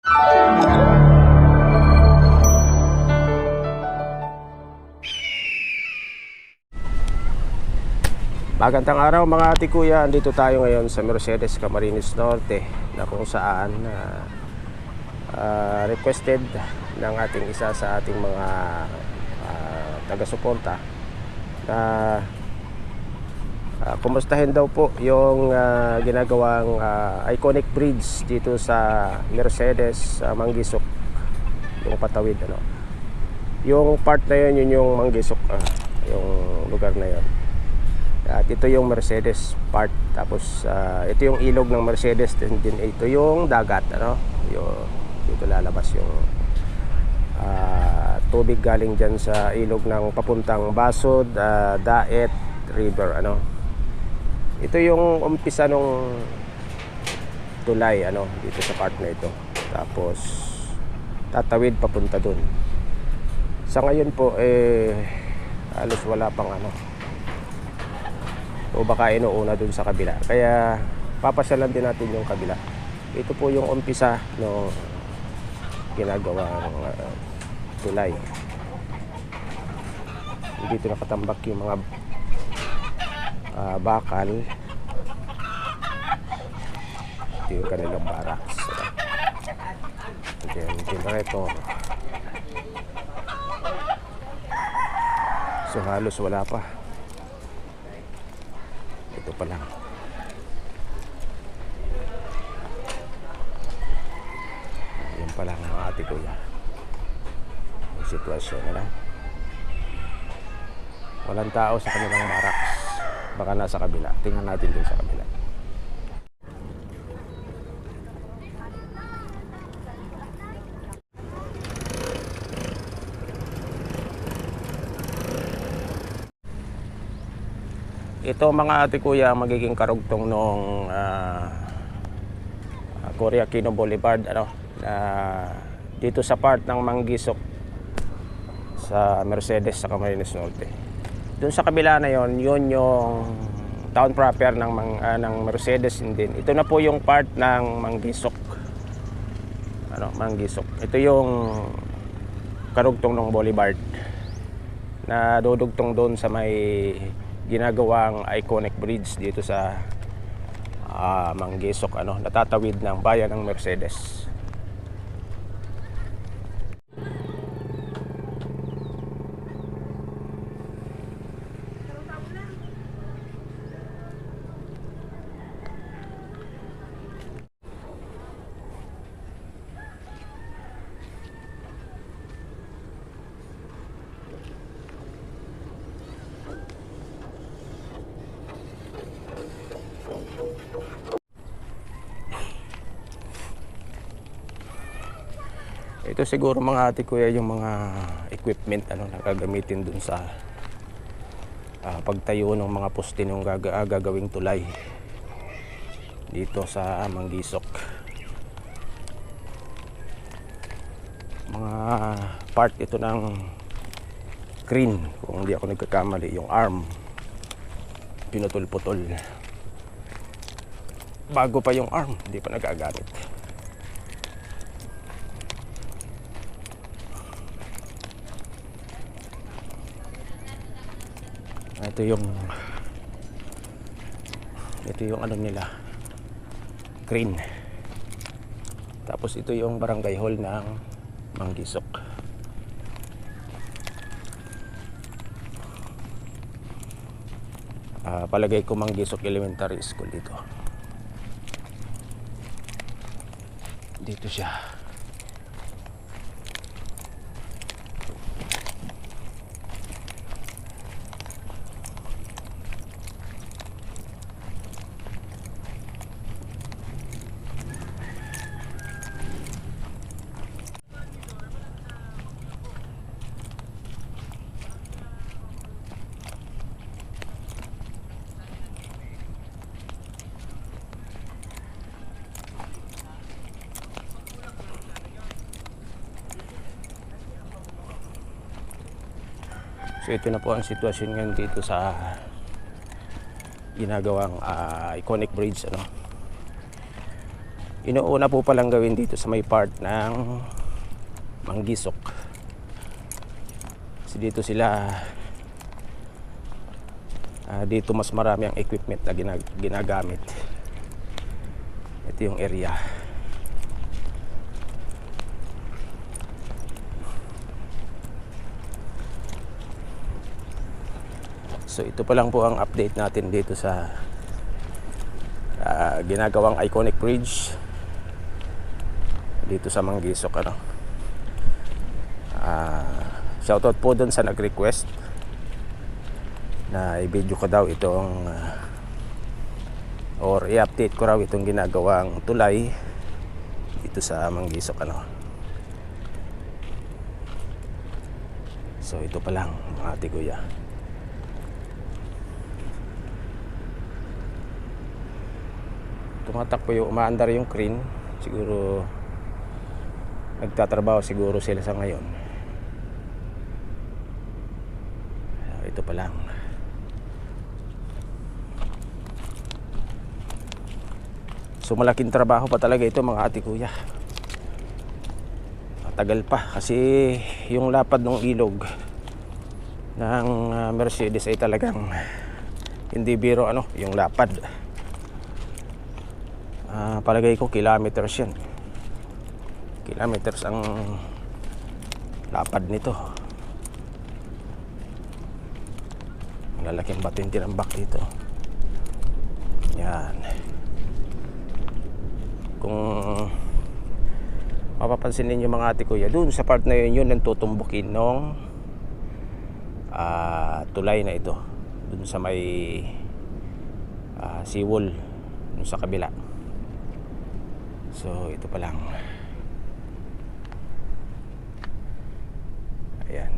Magandang araw mga ate kuya, andito tayo ngayon sa Mercedes Camarines Norte na kung saan requested ng ating isa sa ating mga taga-suporta na kumustahin daw po yung ginagawang iconic bridge dito sa Mercedes Manggisok, yung patawid yung part na yun, yun yung Manggisok, yung lugar na yun. At ito yung Mercedes part, tapos ito yung ilog ng Mercedes, din ito yung dagat, dito lalabas yung tubig galing dyan sa ilog ng papuntang Basod, Daet River, ito yung umpisa nung tulay, dito sa part na ito, tapos tatawid papunta dun. Sa ngayon po halos wala pang o baka inuuna dun sa kabila, kaya papasyalan din natin yung kabila. Ito po yung umpisa no ginagawang tulay. Dito nakatambak yung mga bakal. Ito yung kanilang barracks. Then generator. So halos wala pa. Ito pa lang. Yan pa lang mga ate kuya. Yung sitwasyon na lang. Walang tao sa kanilang barracks. Baka nasa kabila. Tingnan natin din sa kabila. Ito mga ate kuya, magiging karugtong nung Cory Aquino Boulevard, dito sa part ng Manggisok sa Mercedes sa Camarines Norte. Doon sa kabila na yon, yun yung town proper ng Mercedes din. Ito na po yung part ng Manggisok. Manggisok. Ito yung karugtong ng Boulevard na dudugtong doon sa may ginagawang iconic bridge dito sa Manggisok, natatawid ng bayan ng Mercedes. Ito siguro mga ate kuya yung mga equipment na gagamitin dun sa pagtayo ng mga poste ng gagawing tulay dito sa Manggisok. Mga part ito ng crane, kung hindi ako nagkakamali, yung arm pinutol-putol. Bago pa yung arm, hindi pa nagagamit. Ito yung nila, crane. Tapos ito yung barangay hall ng Manggisok. Palagay ko Manggisok Elementary School dito. Dito siya. So ito na po ang sitwasyon ngayon dito sa ginagawang iconic bridge, Inuuna po palang gawin dito sa may part ng Manggisok. Kasi dito sila dito mas marami ang equipment na ginagamit. Ito yung area. So ito pa lang po ang update natin dito sa ginagawang iconic bridge dito sa Manggisok, ano. Shoutout po dun sa nag-request na i-video ko daw itong or i-update ko raw itong ginagawang tulay dito sa Manggisok, ano. So ito pa lang mga ate kuya. Tumatakbo yung umaandar yung crane. Siguro nagtatrabaho siguro sila sa ngayon. Ito pa lang. So malaking trabaho pa talaga ito mga ate kuya. Matagal pa kasi yung lapad ng ilog ng Mercedes ay talagang hindi biro, ano, yung lapad. Palagay ko kilometers yan. Kilometers ang lapad nito. Malalaking bato yung tinambak dito. Yan. Kung mapapansin ninyo mga ate kuya, dun sa part na yun ang tutumbukin nung tulay na ito. Dun sa may seawall dun sa kabila. So ito pa lang. Ayan.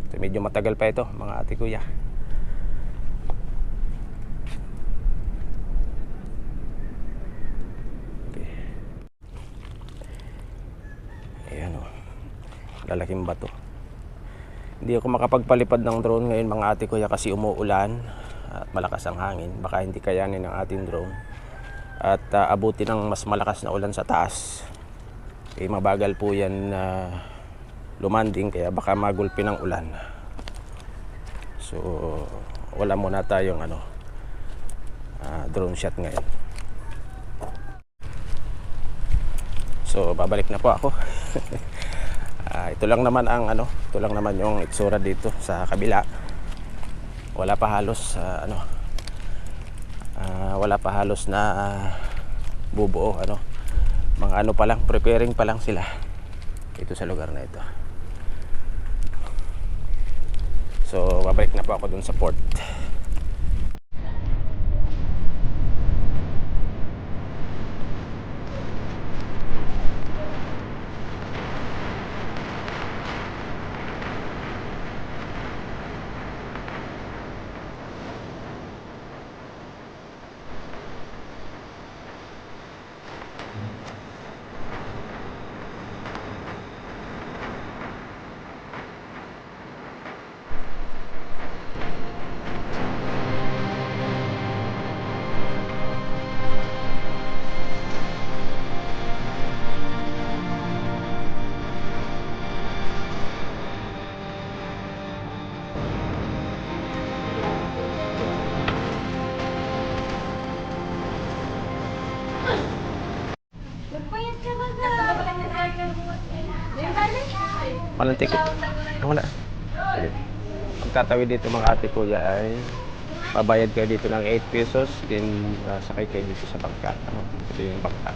So medyo matagal pa ito mga ate kuya. Okay. Ayan o. Lalaking bato. Hindi ako makapagpalipad ng drone ngayon mga ate kuya kasi umuulan at malakas ang hangin. Baka hindi kayanin ng ating drone at abuti ng mas malakas na ulan sa taas. Mabagal po yan lumanding, kaya baka magulpi ng ulan. So wala muna tayong drone shot ngayon. So babalik na po ako. Ito lang naman ito lang naman yung itsura dito sa kabila. Wala pa halos wala pa halos na bubuo, mga pa lang, preparing pa lang sila dito sa lugar na ito. So babalik na po ako dun sa port. Walang ticket. Wala. Pagtatawid dito mga ate kuya ay pabayad kayo dito ng 8 pesos, then sakay kayo dito sa bangka. Ito yung bangka.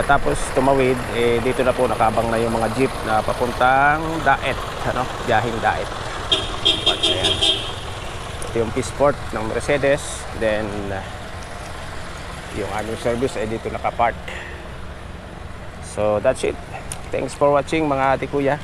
Pagkatapos tumawid, dito na po nakabang na yung mga jeep na papuntang Daet, ano, biyaheng Daet. Ayan. Ito yung Peaceport ng Mercedes. Then yung aming service ay dito nakapark. So that's it. Thanks for watching mga ate kuya.